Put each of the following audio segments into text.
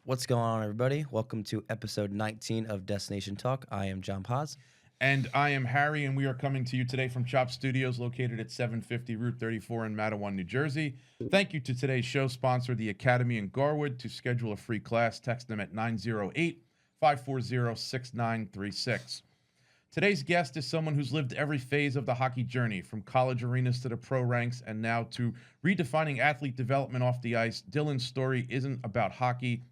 What's going on, everybody? Welcome to episode 19 of Destination Talk. I am John Paz. And I am Harry, and we are coming to you today from Chop Studios, located at 750 Route 34 in Matawan, New Jersey. Thank you to today's show sponsor, the Academy in Garwood. To schedule a free class, text them at 908-540-6936. Today's guest is someone who's lived every phase of the hockey journey, from college arenas to the pro ranks, and now to redefining athlete development off the ice. Dillion's story isn't about hockey.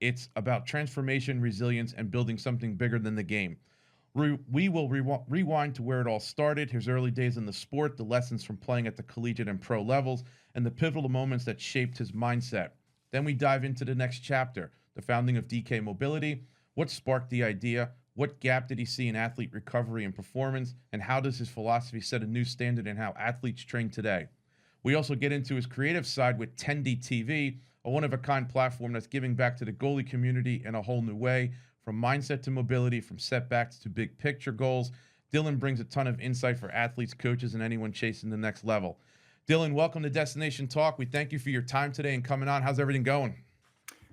It's about transformation, resilience, and building something bigger than the game. We will rewind to where it all started, his early days in the sport, the lessons from playing at the collegiate and pro levels, and the pivotal moments that shaped his mindset. Then we dive into the next chapter, the founding of DK Mobility, what sparked the idea, what gap did he see in athlete recovery and performance, and how does his philosophy set a new standard in how athletes train today. We also get into his creative side with Tendy TV, a one-of-a-kind platform that's giving back to the goalie community in a whole new way, from mindset to mobility, from setbacks to big picture goals. Dillion brings a ton of insight for athletes, coaches, and anyone chasing the next level. Dillion, welcome to Destination Talk. We thank you for your time today and coming on. How's everything going?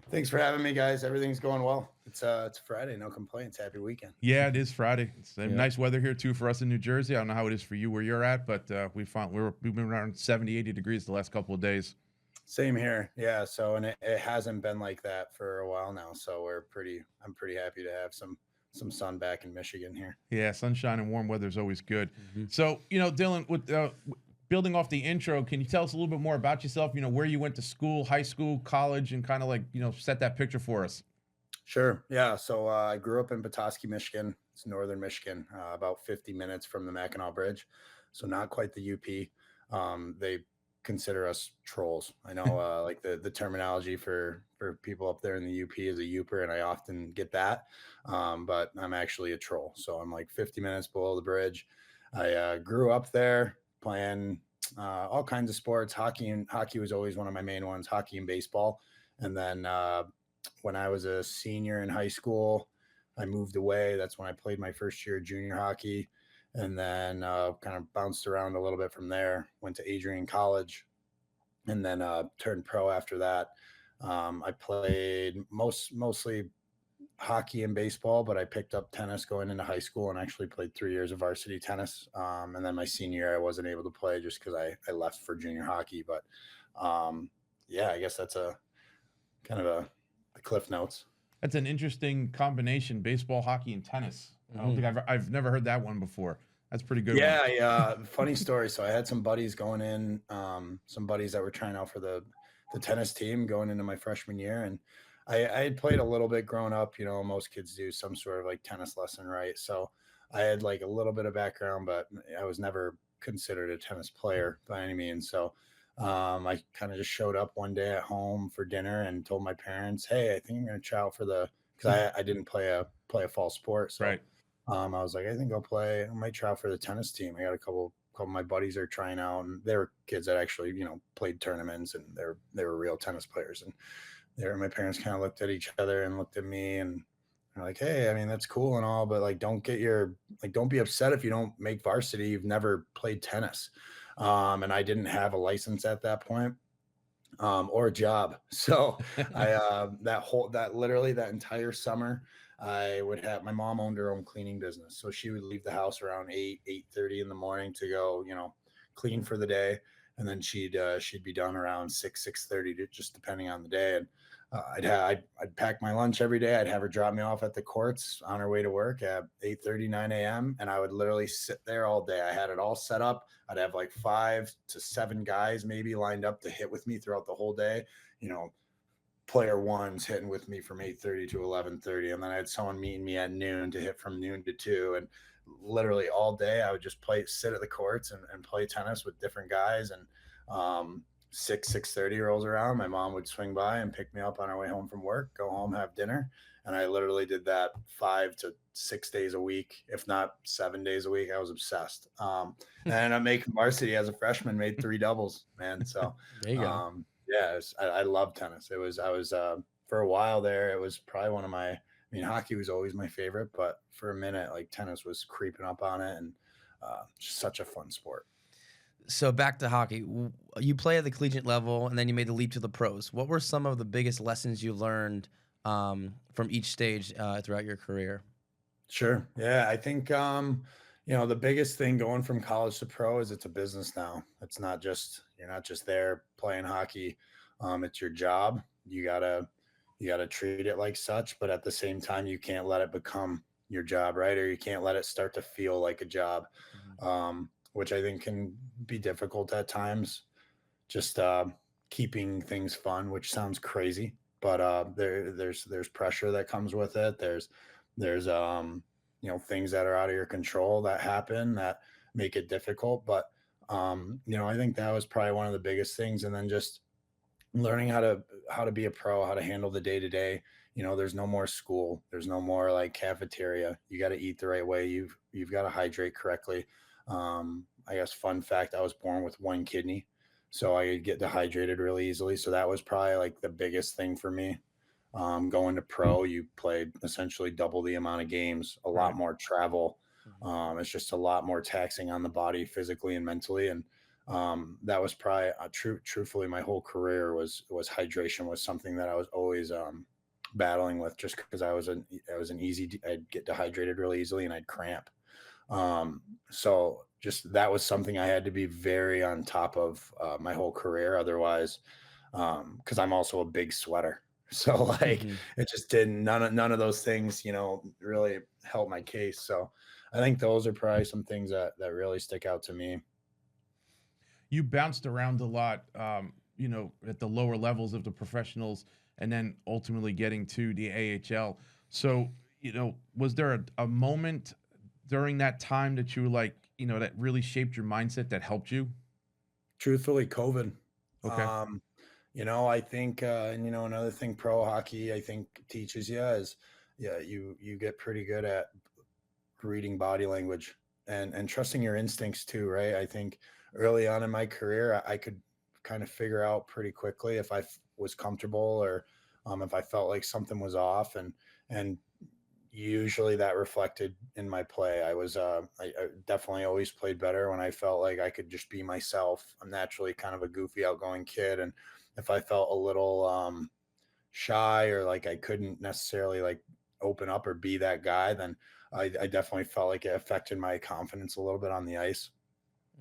Thanks for having me, guys. Everything's going well. It's Friday, no complaints. Happy weekend. Yeah, it is Friday. It's nice weather here too for us in New Jersey. I don't know how it is for you where you're at, but we've been around 70, 80 degrees the last couple of days. Same here. Yeah. So, and it hasn't been like that for a while now. So I'm pretty happy to have some sun back in Michigan here. Yeah, sunshine and warm weather is always good. Mm-hmm. So, Dillion, with building off the intro, can you tell us a little bit more about yourself? Where you went to school, high school, college, and kind of set that picture for us. Sure. Yeah. So I grew up in Petoskey, Michigan. It's northern Michigan, about 50 minutes from the Mackinac Bridge. So not quite the UP. They consider us trolls. I know like the terminology for people up there in the UP is a Youper, and I often get that. But I'm actually a troll. So I'm like 50 minutes below the bridge. I grew up there playing all kinds of sports. Hockey was always one of my main ones, hockey and baseball. And then when I was a senior in high school, I moved away. That's when I played my first year of junior hockey. And then kind of bounced around a little bit from there, went to Adrian College, and then turned pro after that. I played mostly hockey and baseball, but I picked up tennis going into high school and actually played 3 years of varsity tennis. And then my senior year, I wasn't able to play just because I left for junior hockey. But yeah, I guess that's a kind of the cliff notes. That's an interesting combination, baseball, hockey, and tennis. I don't think I've never heard that one before. That's pretty good. Yeah. Funny story. So I had some buddies going in, some buddies that were trying out for the tennis team going into my freshman year. And I had played a little bit growing up, most kids do some sort of like tennis lesson, right? So I had like a little bit of background, but I was never considered a tennis player by any means. So I kind of just showed up one day at home for dinner and told my parents, hey, I think I'm going to try out because I didn't play a fall sport. So right. I was like, I think I might try out for the tennis team. I got a couple of my buddies are trying out, and they were kids that actually, played tournaments, and they were real tennis players. And my parents kind of looked at each other and looked at me, and they're like, hey, I mean, that's cool and all, but like, don't be upset if you don't make varsity. You've never played tennis. And I didn't have a license at that point, or a job. So that entire summer, I would have, my mom owned her own cleaning business. So she would leave the house around 8:30 in the morning to go, clean for the day. And then she'd be done around 6:30, just depending on the day. And I'd pack my lunch every day. I'd have her drop me off at the courts on her way to work at 8:30, 9 a.m. And I would literally sit there all day. I had it all set up. I'd have like 5 to 7 guys maybe lined up to hit with me throughout the whole day. Player one's hitting with me from 8:30 to 11:30. And then I had someone meeting me at noon to hit from noon to 2. And literally all day I would just sit at the courts and play tennis with different guys. And 6:30 rolls around, my mom would swing by and pick me up on our way home from work, go home, have dinner. And I literally did that 5 to 6 days a week, if not 7 days a week. I was obsessed. And I'm making varsity as a freshman, made 3 doubles, man. So there you go. Yeah, I love tennis. I was for a while there, it was probably one of my, hockey was always my favorite, but for a minute, like tennis was creeping up on it, and just such a fun sport. So back to hockey. You play at the collegiate level, and then you made the leap to the pros. What were some of the biggest lessons you learned from each stage throughout your career? Sure. Yeah, I think the biggest thing going from college to pro is it's a business now. It's not just you're not just there playing hockey. It's your job. You gotta treat it like such, but at the same time, you can't let it become your job, right? Or you can't let it start to feel like a job, Mhm. which I think can be difficult at times. Just keeping things fun, which sounds crazy, but there's pressure that comes with it. There's things that are out of your control that happen that make it difficult. But I think that was probably one of the biggest things. And then just learning how to be a pro, how to handle the day to day. There's no more school. There's no more like cafeteria. You got to eat the right way. You've got to hydrate correctly. I guess fun fact, I was born with one kidney, so I get dehydrated really easily. So that was probably like the biggest thing for me. Going to pro, you played essentially double the amount of games, a lot Right. more travel. Mhm. It's just a lot more taxing on the body physically and mentally. And that was probably truthfully, my whole career was hydration was something that I was always battling with, just because I was an I'd get dehydrated really easily and I'd cramp. So just that was something I had to be very on top of my whole career. Otherwise, because I'm also a big sweater. So like Mhm. it just didn't none of those things, really help my case. So I think those are probably some things that really stick out to me. You bounced around a lot, at the lower levels of the professionals, and then ultimately getting to the AHL. So, was there a moment during that time that you were like, that really shaped your mindset that helped you? Truthfully, COVID. Okay. I think, and another thing pro hockey I think teaches you is, yeah, you get pretty good at reading body language and trusting your instincts too, right? I think early on in my career, I could kind of figure out pretty quickly if was comfortable or if I felt like something was off, and usually that reflected in my play. I definitely always played better when I felt like I could just be myself. I'm naturally kind of a goofy, outgoing kid, and if I felt a little shy or like I couldn't necessarily like open up or be that guy, then I definitely felt like it affected my confidence a little bit on the ice.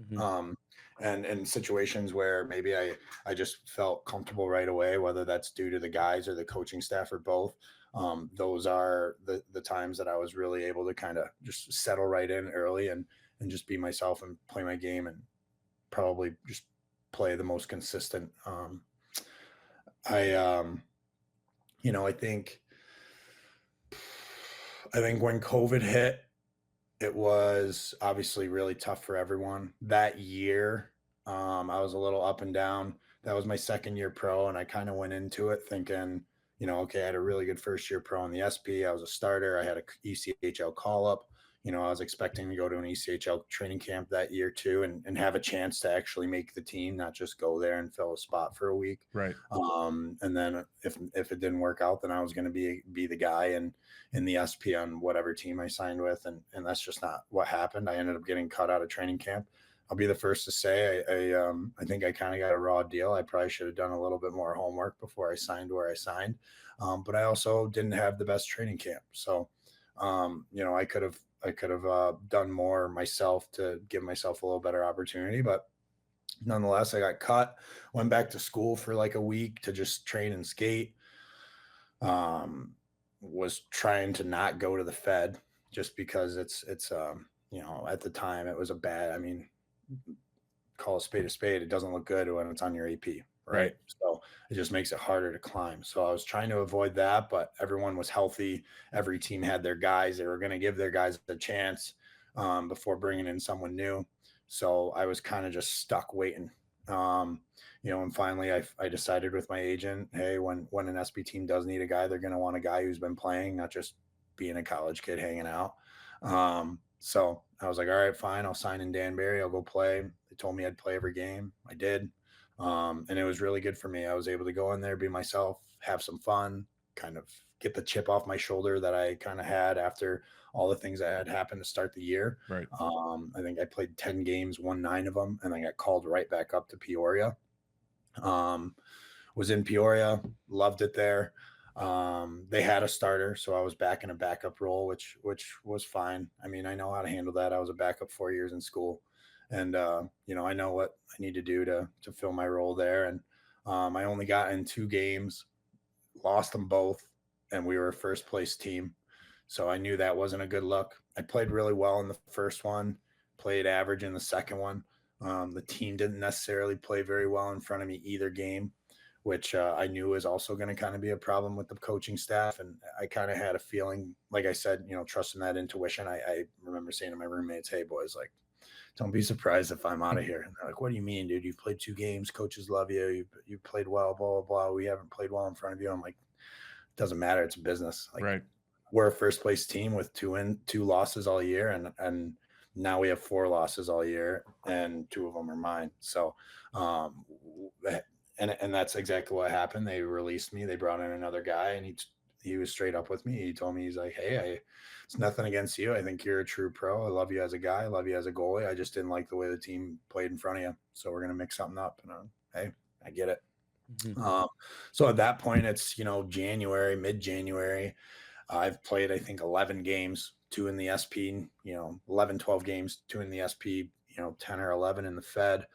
Mhm. Um, and in situations where maybe I just felt comfortable right away, whether that's due to the guys or the coaching staff or both. Those are the times that I was really able to kind of just settle right in early and just be myself and play my game and probably just play the most consistent. I you know, I think when COVID hit, it was obviously really tough for everyone. That year, I was a little up and down. That was my second year pro, and I kind of went into it thinking, okay, I had a really good first year pro in the SP. I was a starter. I had a ECHL call up. I was expecting to go to an ECHL training camp that year too, and have a chance to actually make the team, not just go there and fill a spot for a week. Right. And then if it didn't work out, then I was going to be the guy in the SP on whatever team I signed with, and that's just not what happened. I ended up getting cut out of training camp. I'll be the first to say I think I kind of got a raw deal. I probably should have done a little bit more homework before I signed where I signed, but I also didn't have the best training camp. So I could have done more myself to give myself a little better opportunity, but nonetheless, I got cut. Went back to school for like a week to just train and skate. Um, was trying to not go to the Fed just because at the time it was a bad. I mean, call a spade a spade. It doesn't look good when it's on your AP, Right. right? So it just makes it harder to climb. So I was trying to avoid that, but everyone was healthy. Every team had their guys. They were going to give their guys a chance before bringing in someone new. So I was kind of just stuck waiting. And finally I decided with my agent, hey, when an SB team does need a guy, they're going to want a guy who's been playing, not just being a college kid hanging out. So I was like, all right, fine. I'll sign in Danbury. I'll go play. They told me I'd play every game. I did. And it was really good for me. I was able to go in there, be myself, have some fun, kind of get the chip off my shoulder that I kind of had after all the things that had happened to start the year. Right. I think I played 10 games, won 9 of them, and then got called right back up to Peoria. Was in Peoria, loved it there. They had a starter, so I was back in a backup role, which was fine. I mean, I know how to handle that. I was a backup 4 years in school, and I know what I need to do to fill my role there. And I only got in 2 games, lost them both, and we were a first place team. So I knew that wasn't a good look. I played really well in the first one, played average in the second one. The team didn't necessarily play very well in front of me either game, which I knew was also going to kind of be a problem with the coaching staff. And I kind of had a feeling, like I said, trusting that intuition. I remember saying to my roommates, "Hey, boys, like, don't be surprised if I'm out of here." And they're like, "What do you mean, dude? You've played 2 games. Coaches love you. You played well, blah, blah, blah. We haven't played well in front of you." I'm like, "It doesn't matter. It's a business. Like, Right. we're a first place team with 2 losses all year. And now we have 4 losses all year, and 2 of them are mine." So, um, and that's exactly what happened. They released me. They brought in another guy, and he was straight up with me. He told me, he's like, "Hey, it's nothing against you. I think you're a true pro. I love you as a guy. I love you as a goalie. I just didn't like the way the team played in front of you. So we're gonna mix something up." And hey, I get it. Mhm. So at that point, it's January, mid-January. I've played, I think, 11 games, 2 in the SP, 11, 12 games, 2 in the SP, 10 or 11 in the Fed.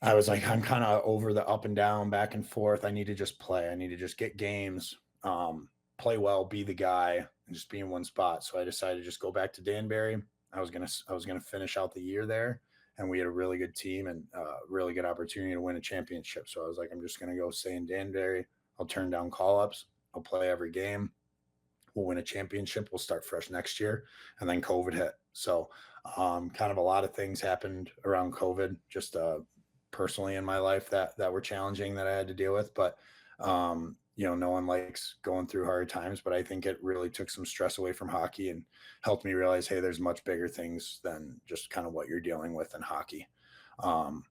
I was like, I'm kind of over the up and down, back and forth. I need to just play. I need to just get games, play well, be the guy, and just be in one spot. So I decided to just go back to Danbury. I was gonna finish out the year there, and we had a really good team and really good opportunity to win a championship. So I was like, I'm just gonna go stay in Danbury. I'll turn down call ups. I'll play every game. We'll win a championship. We'll start fresh next year. And then COVID hit. So kind of a lot of things happened around COVID, just personally in my life that were challenging that I had to deal with. But no one likes going through hard times, but I think it really took some stress away from hockey and helped me realize, hey, there's much bigger things than just kind of what you're dealing with in hockey. Um,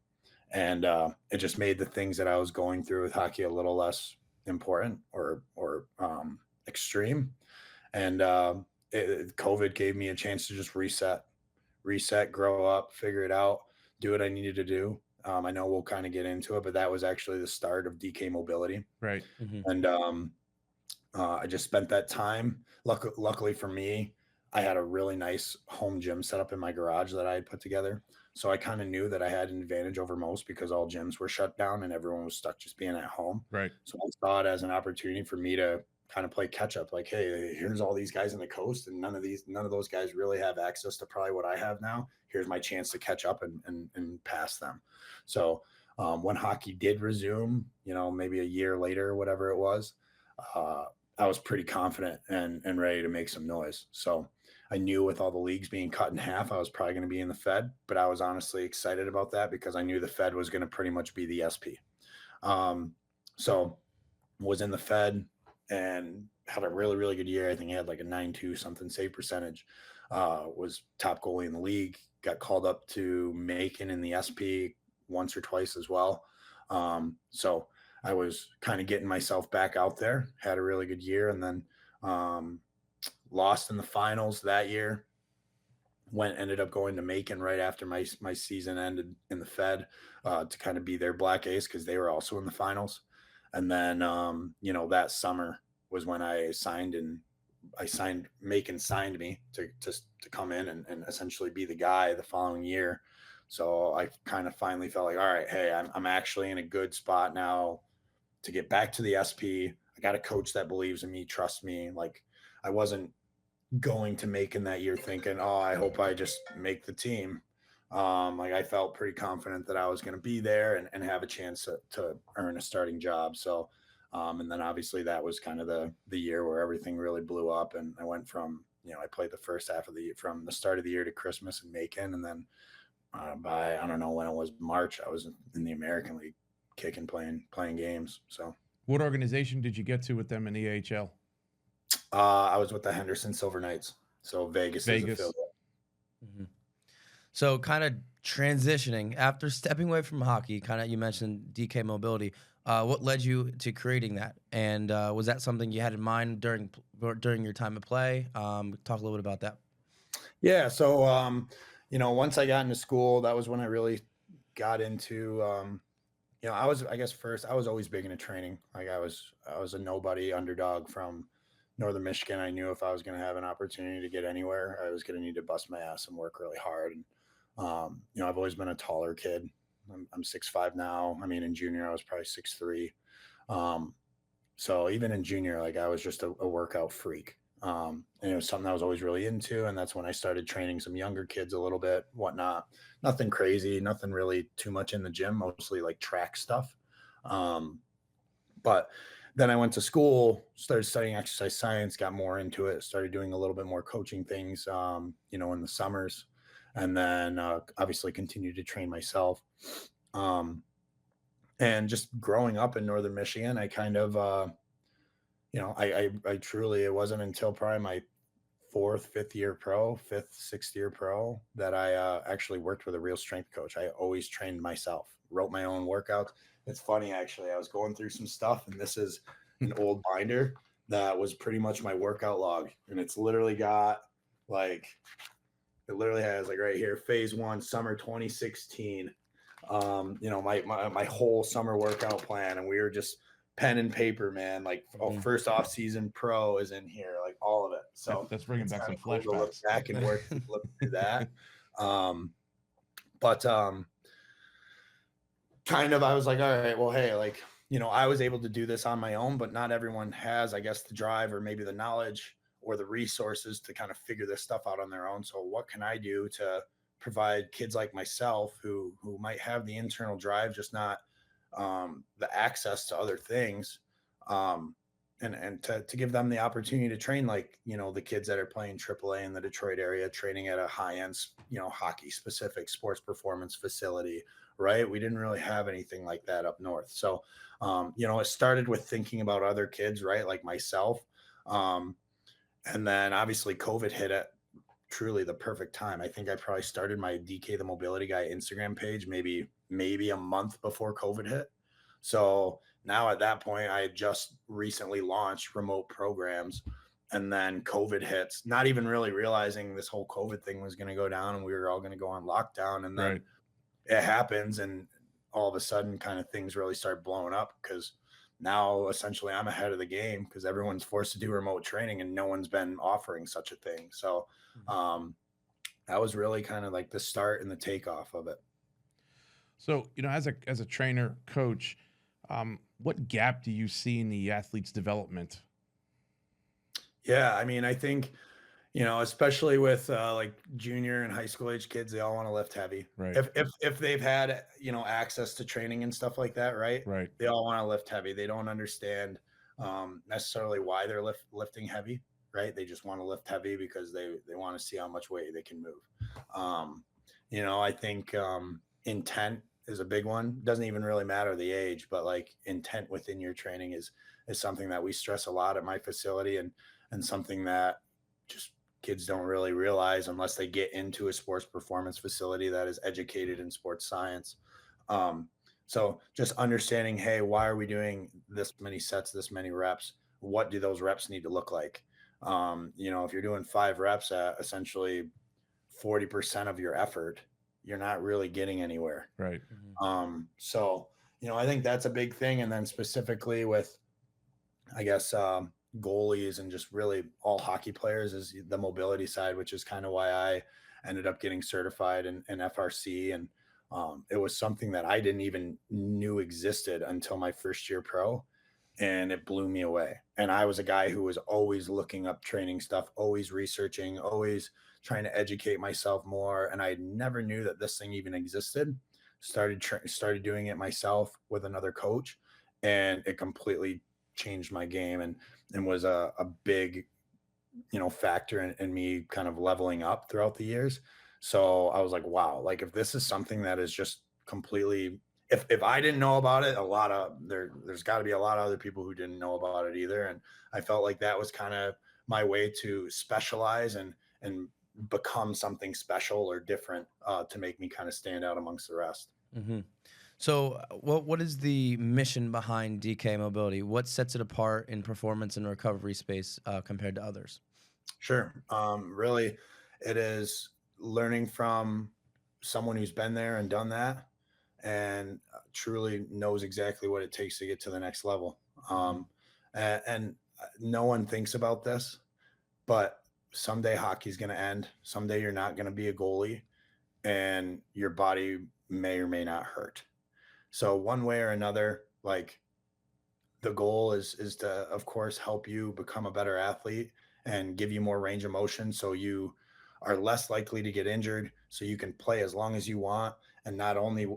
and it just made the things that I was going through with hockey a little less important or extreme. And COVID gave me a chance to just reset, grow up, figure it out, do what I needed to do. I know we'll kind of get into it, but that was actually the start of DK mobility. Right. Mhm. And I just spent that time. Luckily for me, I had a really nice home gym set up in my garage that I had put together. So I kind of knew that I had an advantage over most because all gyms were shut down and everyone was stuck just being at home. Right. So I saw it as an opportunity for me to kind of play catch up. Like, hey, here's all these guys in the coast, and none of those guys really have access to probably what I have now. Here's my chance to catch up and pass them. So when hockey did resume, maybe a year later, or whatever it was, uh, I was pretty confident and ready to make some noise. So I knew with all the leagues being cut in half, I was probably going to be in the Fed, but I was honestly excited about that because I knew the Fed was going to pretty much be the SP. So was in the Fed and had a really, really good year. I think he had like a 9.2 something save percentage, was top goalie in the league, got called up to Macon in the SP once or twice as well. So I was kind of getting myself back out there, had a really good year, and then lost in the finals that year. Ended up going to Macon right after my season ended in the Fed to kind of be their black ace because they were also in the finals. And then that summer was when I signed Macon signed me to come in and essentially be the guy the following year. So I kind of finally felt like, all right, hey, I'm actually in a good spot now to get back to the SP. I got a coach that believes in me, trusts me. Like, I wasn't going to Macon that year thinking, oh, I hope I just make the team. Like, I felt pretty confident that I was going to be there and have a chance to earn a starting job. So, and then obviously that was kind of the year where everything really blew up. And I went from, I played the first half of the year from the start of the year to Christmas in Macon. And then by, I don't know when it was, March, I was in the American League kicking, playing games. So What organization did you get to with them in the AHL? I was with the Henderson Silver Knights. So Vegas. Is Vegas. affiliate. Mhm. So kind of transitioning after stepping away from hockey, kind of you mentioned DK mobility. What led you to creating that? And was that something you had in mind during your time of play? Talk a little bit about that. Yeah. So, once I got into school, that was when I really got into, I guess first, I was always big into training. Like I was a nobody underdog from Northern Michigan. I knew if I was going to have an opportunity to get anywhere, I was going to need to bust my ass and work really hard. And, I've always been a taller kid. I'm 6'5" now. I mean, in junior, I was probably 6'3". Um, so even in junior, like I was just a workout freak. And it was something I was always really into. And that's when I started training some younger kids a little bit, whatnot. Nothing crazy, nothing really too much in the gym, mostly like track stuff. Um, but then I went to school, started studying exercise science, got more into it, started doing a little bit more coaching things, in the summers. And then obviously continued to train myself. Um, and just growing up in Northern Michigan, I kind of, I truly, it wasn't until probably my fifth, sixth year pro that I actually worked with a real strength coach. I always trained myself, wrote my own workouts. It's funny, actually. I was going through some stuff, and this is an old binder that was pretty much my workout log. And it's literally got like, it literally has like right here, phase 1, summer 2016. My whole summer workout plan, and we were just pen and paper, man. Like, first off season pro is in here, like all of it. So that's bringing back some cool to look flashbacks. back and look through that. But kind of, I was like, all right, well, hey, like, I was able to do this on my own, but not everyone has, I guess, the drive or maybe the knowledge or the resources to kind of figure this stuff out on their own. So what can I do to provide kids like myself who might have the internal drive, just not the access to other things, and to give them the opportunity to train like, the kids that are playing AAA in the Detroit area, training at a high end, hockey specific sports performance facility, right? We didn't really have anything like that up north. So, it started with thinking about other kids, right? Like myself. And then obviously COVID hit at truly the perfect time. I think I probably started my DK the Mobility Guy Instagram page maybe a month before COVID hit. So now at that point, I had just recently launched remote programs, and then COVID hits, not even really realizing this whole COVID thing was going to go down and we were all going to go on lockdown. And then it happens, and all of a sudden kind of things really start blowing up, because now essentially I'm ahead of the game because everyone's forced to do remote training and no one's been offering such a thing. So that was really kind of like the start and the takeoff of it. So, as a trainer, coach, what gap do you see in the athlete's development? Yeah, I mean, I think, especially with like junior and high school age kids, they all want to lift heavy. Right. If they've had, access to training and stuff like that, right? Right. They all want to lift heavy. They don't understand necessarily why they're lifting heavy, right? They just want to lift heavy because they want to see how much weight they can move. I think intent is a big one. Doesn't even really matter the age, but like intent within your training is something that we stress a lot at my facility, and something that just kids don't really realize unless they get into a sports performance facility that is educated in sports science. So just understanding, hey, why are we doing this many sets, this many reps? What do those reps need to look like? If you're doing 5 reps at essentially 40% of your effort, you're not really getting anywhere. Right. So, I think that's a big thing. And then specifically with, I guess, goalies and just really all hockey players is the mobility side, which is kind of why I ended up getting certified in FRC. And it was something that I didn't even knew existed until my first year pro, and it blew me away. And I was a guy who was always looking up training stuff, always researching, always trying to educate myself more. And I never knew that this thing even existed. Started doing it myself with another coach, and it completely changed my game and was a big, factor in me kind of leveling up throughout the years. So I was like, wow, like if this is something that is just completely, if I didn't know about it, there's got to be a lot of other people who didn't know about it either. And I felt like that was kind of my way to specialize and become something special or different, to make me kind of stand out amongst the rest. Mm-hmm. So what is the mission behind DK Mobility? What sets it apart in performance and recovery space compared to others? Sure. Really, it is learning from someone who's been there and done that, and truly knows exactly what it takes to get to the next level. Mhm. And no one thinks about this, but someday hockey's going to end. Someday you're not going to be a goalie, and your body may or may not hurt. So one way or another, like, the goal is to, of course, help you become a better athlete and give you more range of motion, so you are less likely to get injured, so you can play as long as you want, and not only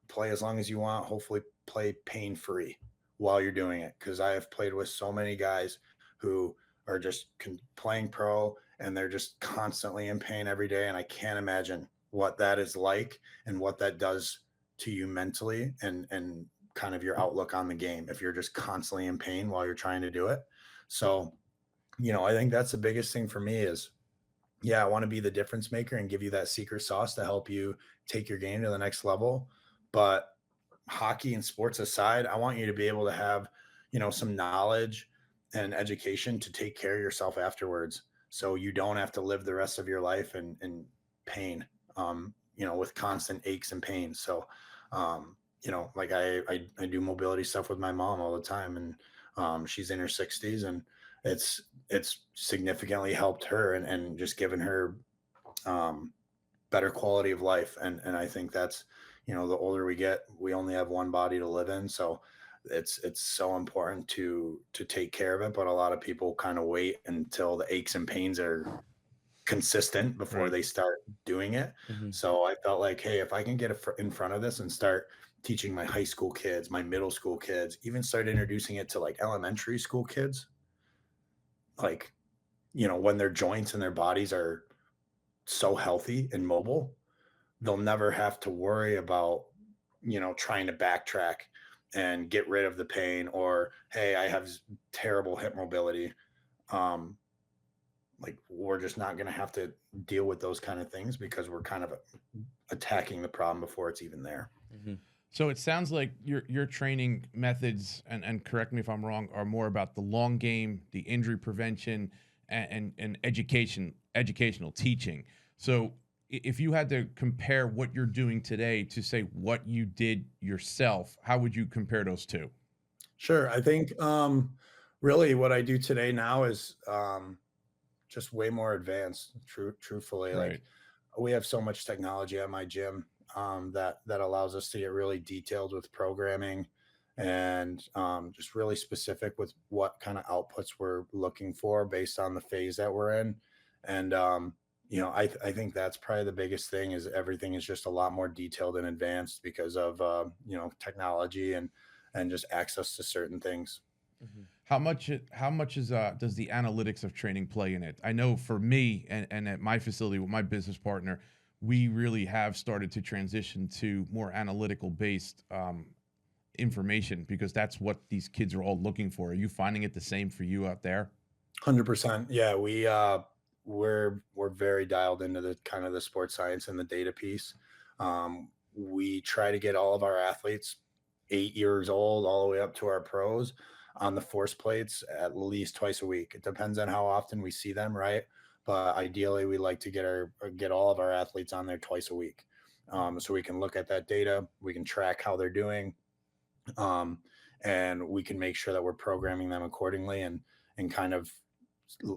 play as long as you want, hopefully play pain free while you're doing it. Because I have played with so many guys who are just playing pro, and they're just constantly in pain every day, and I can't imagine what that is like and what that does to you mentally, and kind of your outlook on the game if you're just constantly in pain while you're trying to do it. So, I think that's the biggest thing for me is, yeah, I want to be the difference maker and give you that secret sauce to help you take your game to the next level. But hockey and sports aside, I want you to be able to have, some knowledge and education to take care of yourself afterwards. So you don't have to live the rest of your life in pain, with constant aches and pains. So, like I do mobility stuff with my mom all the time, and she's in her 60s, and it's significantly helped her, and just given her um, better quality of life. And I think that's, the older we get, we only have one body to live in. So it's so important to take care of it. But a lot of people kind of wait until the aches and pains are consistent before Right. they start doing it. Hmm. So I felt like, hey, if I can get in front of this and start teaching my high school kids, my middle school kids, even start introducing it to like elementary school kids, like, when their joints and their bodies are so healthy and mobile, they'll never have to worry about, trying to backtrack and get rid of the pain, or, hey, I have terrible hip mobility. Um, like, we're just not going to have to deal with those kind of things because we're kind of attacking the problem before it's even there. Hmm. So it sounds like your training methods, and correct me if I'm wrong, are more about the long game, the injury prevention, and educational teaching. So if you had to compare what you're doing today to say what you did yourself, how would you compare those two? Sure. I think really what I do today now is just way more advanced. Truthfully, Right. like, we have so much technology at my gym that allows us to get really detailed with programming, and just really specific with what kind of outputs we're looking for based on the phase that we're in. And I think that's probably the biggest thing is everything is just a lot more detailed and advanced because of technology and just access to certain things. Hmm. How much is does the analytics of training play in it? I know for me and at my facility with my business partner, we really have started to transition to more analytical based information because that's what these kids are all looking for. Are you finding it the same for you out there? 100%. Yeah, we're very dialed into the kind of the sports science and the data piece. We try to get all of our athletes 8 years old all the way up to our pros on the force plates at least twice a week. It depends on how often we see them, right? But ideally, we like to get all of our athletes on there twice a week, so we can look at that data, we can track how they're doing, um, and we can make sure that we're programming them accordingly, and kind of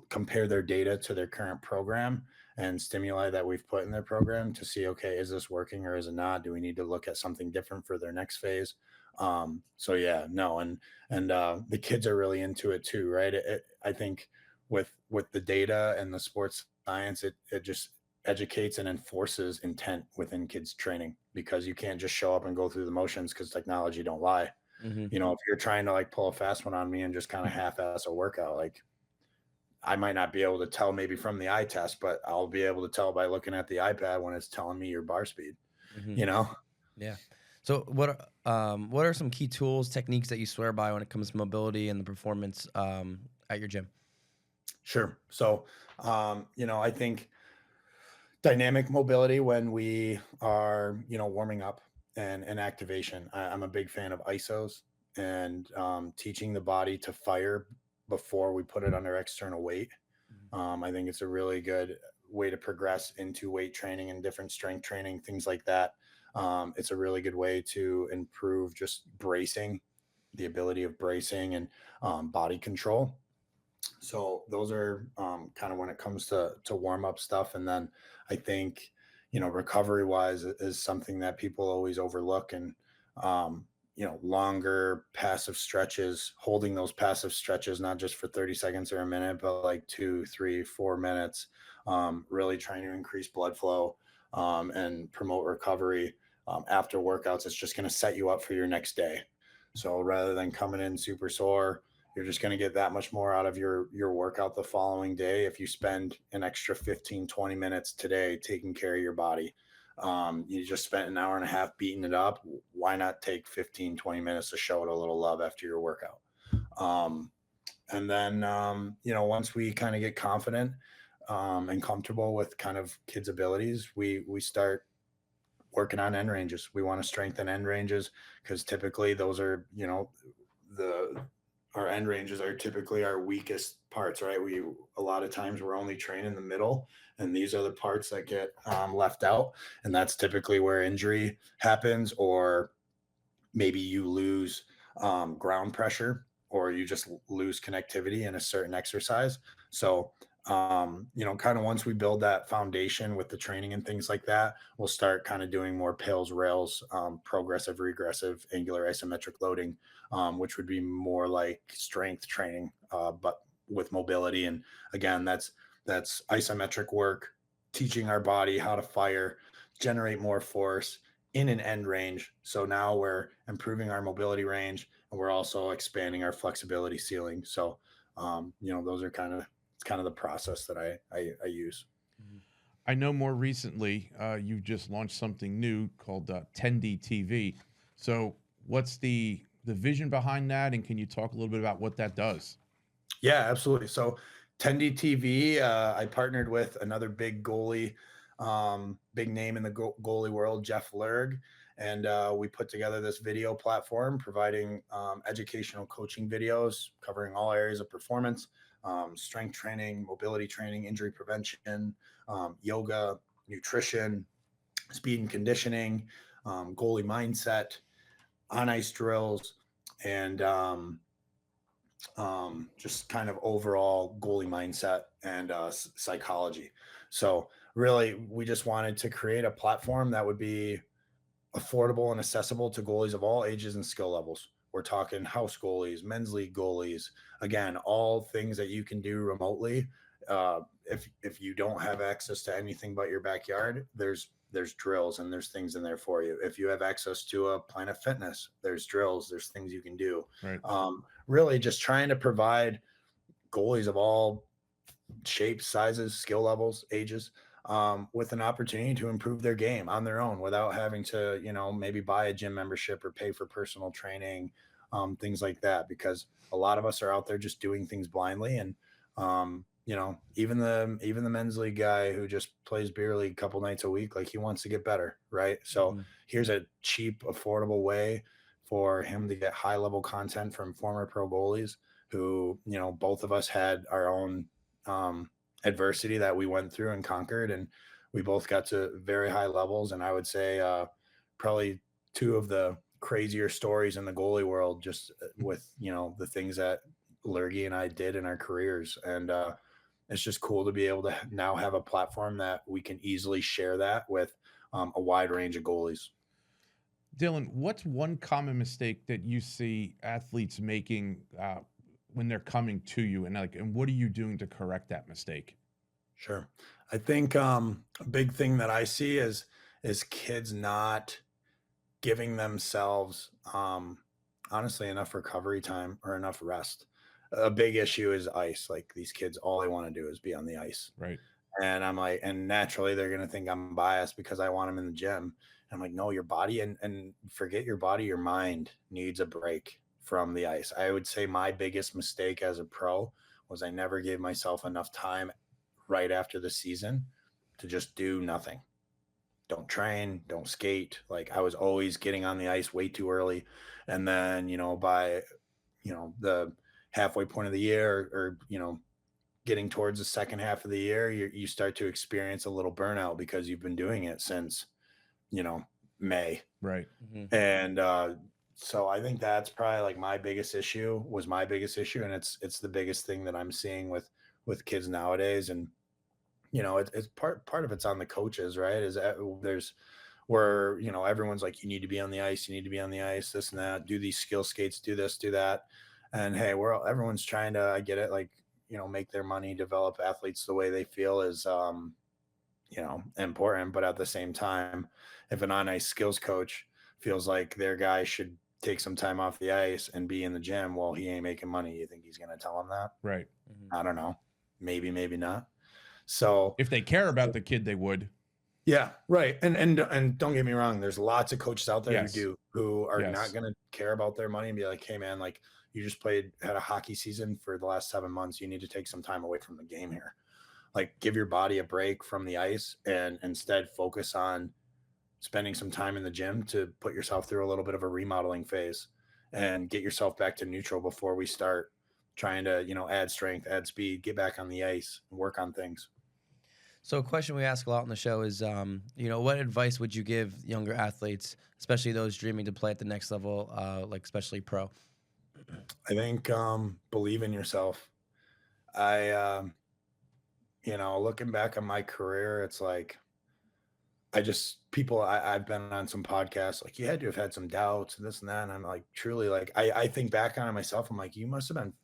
compare their data to their current program and stimuli that we've put in their program to see, okay, is this working or is it not? Do we need to look at something different for their next phase? So yeah, no, and the kids are really into it too, right? I think with the data and the sports science, it just educates and enforces intent within kids training, because you can't just show up and go through the motions, because technology don't lie. Hmm. If you're trying to like pull a fast one on me and just kind of half-ass a workout, like, I might not be able to tell maybe from the eye test, but I'll be able to tell by looking at the iPad when it's telling me your bar speed, Hmm. you know? Yeah. So what are some key tools, techniques that you swear by when it comes to mobility and the performance at your gym? Sure. So, I think dynamic mobility when we are, warming up, and activation. I'm a big fan of ISOs, and teaching the body to fire before we put it under external weight. I think it's a really good way to progress into weight training and different strength training, things like that. It's a really good way to improve just bracing, the ability of bracing and body control. So those are kind of when it comes to warm up stuff. And then I think, recovery wise is something that people always overlook. And longer passive stretches, holding those passive stretches, not just for 30 seconds or a minute, but like 2, 3, 4 minutes, really trying to increase blood flow and promote recovery after workouts. It's just going to set you up for your next day. So rather than coming in super sore, you're just going to get that much more out of your workout the following day if you spend an extra 15, 20 minutes today taking care of your body. You just spent an hour and a half beating it up. Why not take 15, 20 minutes to show it a little love after your workout? And then once we kind of get confident and comfortable with kind of kids' abilities, we start working on end ranges. We want to strengthen end ranges because typically those are, the our end ranges are typically our weakest parts, right? A lot of times we're only training the middle, and these are the parts that get left out, and that's typically where injury happens, or maybe you lose ground pressure, or you just lose connectivity in a certain exercise. So kind of once we build that foundation with the training and things like that, we'll start kind of doing more pills, rails, progressive, regressive, angular, isometric loading, which would be more like strength training, but with mobility. And again, that's isometric work, teaching our body how to fire, generate more force in an end range. So now we're improving our mobility range, and we're also expanding our flexibility ceiling. So those are it's kind of the process that I use. I know more recently you just launched something new called Tendy TV. So what's the vision behind that, and can you talk a little bit about what that does? Yeah, absolutely. So Tendy TV, I partnered with another big goalie, big name in the goalie world, Jeff Lerg, and we put together this video platform providing educational coaching videos covering all areas of performance, strength training, mobility training, injury prevention, yoga, nutrition, speed and conditioning, goalie mindset, on ice drills, and just kind of overall goalie mindset and psychology. So really, we just wanted to create a platform that would be affordable and accessible to goalies of all ages and skill levels. We're talking house goalies, men's league goalies, again, all things that you can do remotely. If you don't have access to anything but your backyard, there's drills and there's things in there for you. If you have access to a Planet Fitness, there's drills, there's things you can do. Right. Really just trying to provide goalies of all shapes, sizes, skill levels, ages, with an opportunity to improve their game on their own without having to, maybe buy a gym membership or pay for personal training, things like that. Because a lot of us are out there just doing things blindly, and even the men's league guy who just plays beer league a couple nights a week, like he wants to get better, right? So here's a cheap, affordable way for him to get high level content from former pro goalies who, both of us had our own adversity that we went through and conquered, and we both got to very high levels. And I would say probably two of the crazier stories in the goalie world, just with the things that Lurgy and I did in our careers. And it's just cool to be able to now have a platform that we can easily share that with a wide range of goalies. Dylan, what's one common mistake that you see athletes making when they're coming to you, and what are you doing to correct that mistake? Sure. I think a big thing that I see is kids not giving themselves honestly enough recovery time or enough rest. A big issue is ice. Like, these kids, all they want to do is be on the ice. Right. And I'm like, and naturally they're going to think I'm biased because I want them in the gym. And I'm like, no, your body and forget your body, your mind needs a break from the ice. I would say my biggest mistake as a pro was I never gave myself enough time right after the season to just do nothing. Don't train, don't skate. Like, I was always getting on the ice way too early. And then, by, the halfway point of the year, or getting towards the second half of the year, you start to experience a little burnout because you've been doing it since, May. Right. And so I think that's probably like my biggest issue, and it's the biggest thing that I'm seeing with kids nowadays. And it's part of it's on the coaches, right? Is that there's where everyone's like, you need to be on the ice, this and that, do these skill skates, do this, do that, and hey, everyone's trying to, I get it, like make their money, develop athletes the way they feel is important. But at the same time, if an on-ice skills coach feels like their guy should take some time off the ice and be in the gym while he ain't making money, you think he's going to tell him that? Right. I don't know. Maybe not. So if they care about the kid, they would. Yeah, right. And don't get me wrong, there's lots of coaches out there Yes. who are not going to care about their money and be like, hey man, like you just had a hockey season for the last 7 months. You need to take some time away from the game here. Like give your body a break from the ice and instead focus on spending some time in the gym to put yourself through a little bit of a remodeling phase and get yourself back to neutral before we start trying to, add strength, add speed, get back on the ice and work on things. So a question we ask a lot on the show is, what advice would you give younger athletes, especially those dreaming to play at the next level, like especially pro? I think believe in yourself. Looking back on my career, it's like I've been on some podcasts, like you had to have had some doubts and this and that. And I'm like, truly, like, I think back on it myself. I'm like, you must have been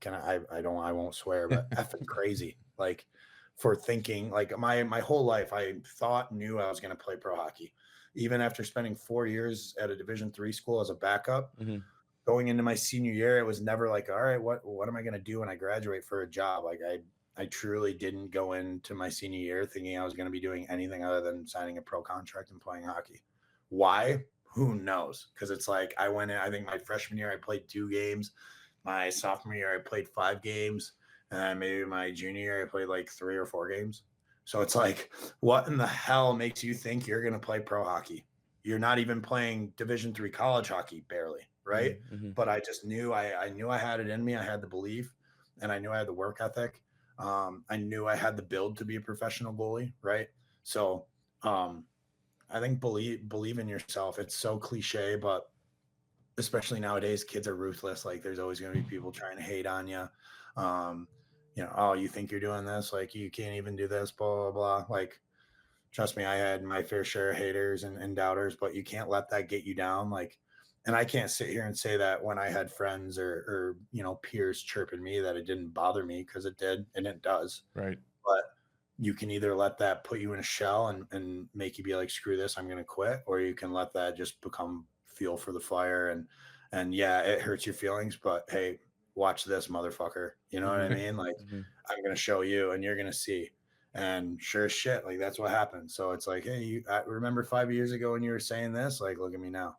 I won't swear, but effing crazy. Like for thinking like my whole life, I knew I was going to play pro hockey. Even after spending 4 years at a Division III school as a backup, going into my senior year, it was never like, all right, what am I going to do when I graduate for a job? Like I truly didn't go into my senior year thinking I was going to be doing anything other than signing a pro contract and playing hockey. Why? Who knows? Because it's like I went in, I think my freshman year, I played 2 games. My sophomore year, I played 5 games. And maybe my junior year, I played like 3 or 4 games. So it's like, what in the hell makes you think you're going to play pro hockey? You're not even playing Division III college hockey, barely, right? But I just knew I knew I had it in me. I had the belief, and I knew I had the work ethic. I knew I had the build to be a professional goalie, right? So I think believe in yourself. It's so cliche, but especially nowadays, kids are ruthless. Like there's always going to be people trying to hate on you. Oh, you think you're doing this? Like you can't even do this, blah, blah, blah. Like, trust me, I had my fair share of haters and doubters, but you can't let that get you down. Like, and I can't sit here and say that when I had friends or peers chirping me that it didn't bother me, because it did, and it does. Right. But you can either let that put you in a shell and make you be like, screw this, I'm going to quit. Or you can let that just become fuel for the fire. And yeah, it hurts your feelings, but hey, watch this, motherfucker. You know what I mean? Like, I'm going to show you and you're going to see. And sure as shit, like that's what happened. So it's like, hey, I remember 5 years ago when you were saying this, like, look at me now.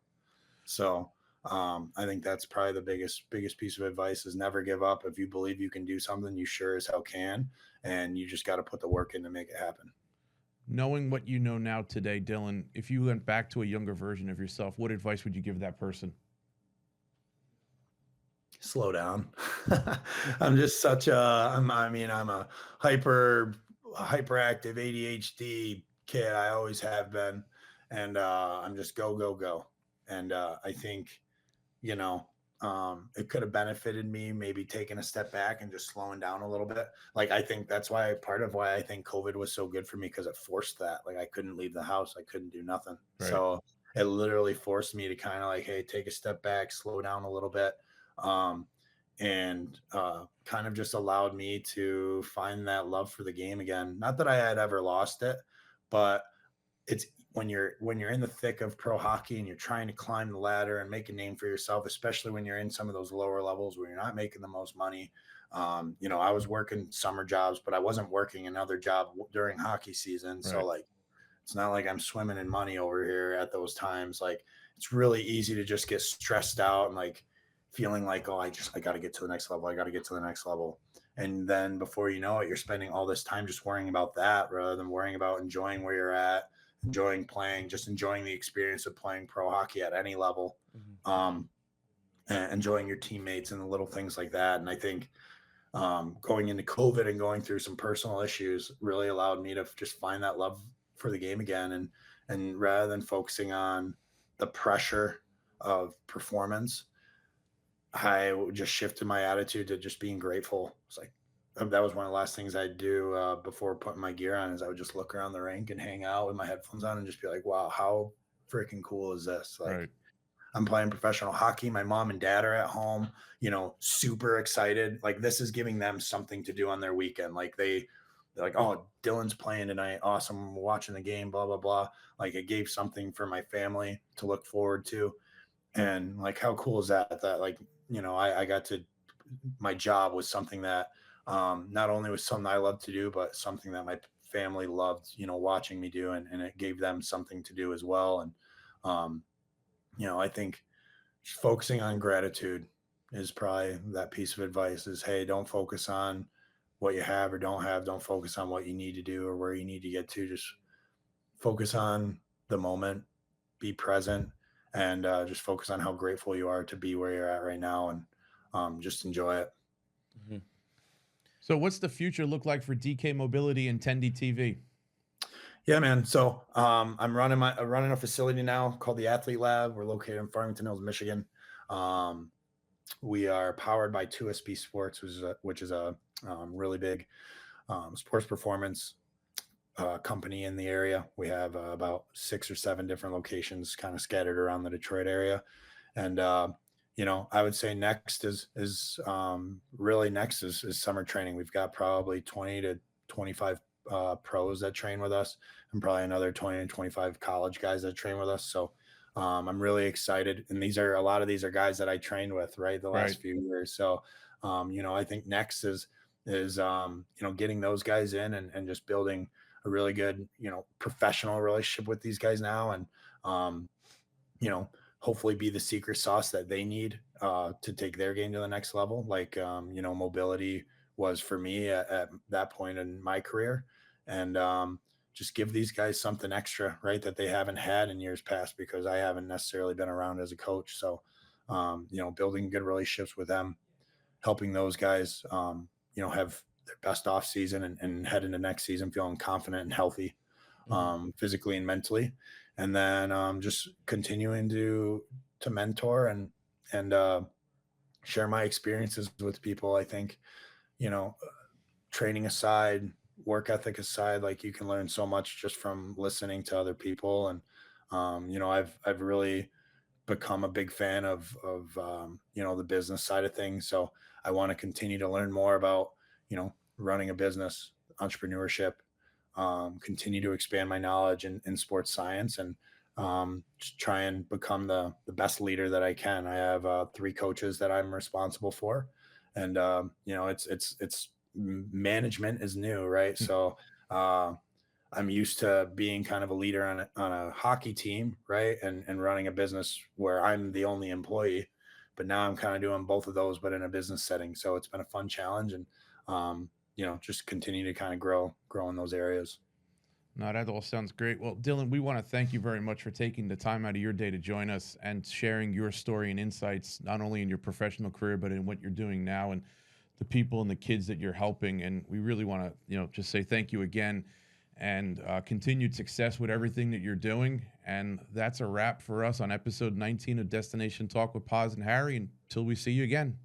So I think that's probably the biggest piece of advice is never give up. If you believe you can do something, you sure as hell can. And you just got to put the work in to make it happen. Knowing what you know now today, Dylan, if you went back to a younger version of yourself, what advice would you give that person? Slow down. I'm just such I'm a hyperactive ADHD kid. I always have been. And I'm just go. And I think, it could have benefited me maybe taking a step back and just slowing down a little bit. Like, I think that's part of why I think COVID was so good for me, because it forced that. Like, I couldn't leave the house. I couldn't do nothing. Right. So it literally forced me to kind of like, hey, take a step back, slow down a little bit. And kind of just allowed me to find that love for the game again. Not that I had ever lost it, but it's when you're in the thick of pro hockey and you're trying to climb the ladder and make a name for yourself, especially when you're in some of those lower levels where you're not making the most money. I was working summer jobs, but I wasn't working another job during hockey season. Right. So like, it's not like I'm swimming in money over here at those times. Like, it's really easy to just get stressed out and like feeling like, oh, I got to get to the next level. I got to get to the next level. And then before you know it, you're spending all this time just worrying about that rather than worrying about enjoying where you're at, enjoying playing, just enjoying the experience of playing pro hockey at any level, and enjoying your teammates and the little things like that. And I think going into COVID and going through some personal issues really allowed me to just find that love for the game again And rather than focusing on the pressure of performance, I just shifted my attitude to just being grateful. It's like that was one of the last things I'd do before putting my gear on is I would just look around the rink and hang out with my headphones on and just be like, wow, how freaking cool is this? Like Right. I'm playing professional hockey. My mom and dad are at home, super excited. Like this is giving them something to do on their weekend. Like they're like, oh, Dylan's playing tonight. Awesome. We're watching the game, blah, blah, blah. Like it gave something for my family to look forward to. And like, how cool is that? That like, I got to, my job was something that not only was something I loved to do, but something that my family loved, watching me do. And it gave them something to do as well. And, um, I think just focusing on gratitude is probably that piece of advice is, hey, don't focus on what you have or don't have. Don't focus on what you need to do or where you need to get to. Just focus on the moment, be present, and just focus on how grateful you are to be where you're at right now and just enjoy it. Mhm. So what's the future look like for DK Mobility and Tendy TV? Yeah, man. So I'm running a facility now called the Athlete Lab. We're located in Farmington Hills, Michigan. Um, we are powered by 2SB Sports, which is a really big sports performance company in the area. We have about 6 or 7 different locations kind of scattered around the Detroit area. And, I would say next is summer training. We've got probably 20 to 25 pros that train with us and probably another 20 to 25 college guys that train with us. So I'm really excited. And a lot of these are guys that I trained with, right, the Right. last few years. So, I think next is getting those guys in and just building a really good, professional relationship with these guys now. And, um, hopefully be the secret sauce that they need to take their game to the next level. Like, mobility was for me at that point in my career. And just give these guys something extra, right, that they haven't had in years past because I haven't necessarily been around as a coach. So, building good relationships with them, helping those guys, have their best off season and head into next season feeling confident and healthy, Mhm. physically and mentally, and then just continuing to mentor and share my experiences with people. I think you know, training aside, work ethic aside, like you can learn so much just from listening to other people, and I've really become a big fan of the business side of things. So I want to continue to learn more about running a business, entrepreneurship, continue to expand my knowledge in sports science, and just try and become the best leader that I can. I have 3 coaches that I'm responsible for, and it's management is new, right? So. I'm used to being kind of a leader on a hockey team, right? And running a business where I'm the only employee. But now I'm kind of doing both of those, but in a business setting. So it's been a fun challenge and just continue to kind of grow in those areas. No, that all sounds great. Well, Dylan, we want to thank you very much for taking the time out of your day to join us and sharing your story and insights, not only in your professional career, but in what you're doing now and the people and the kids that you're helping. And we really want to, just say thank you again and continued success with everything that you're doing. And that's a wrap for us on episode 19 of Destination Talk with Paz and Harry. Until we see you again.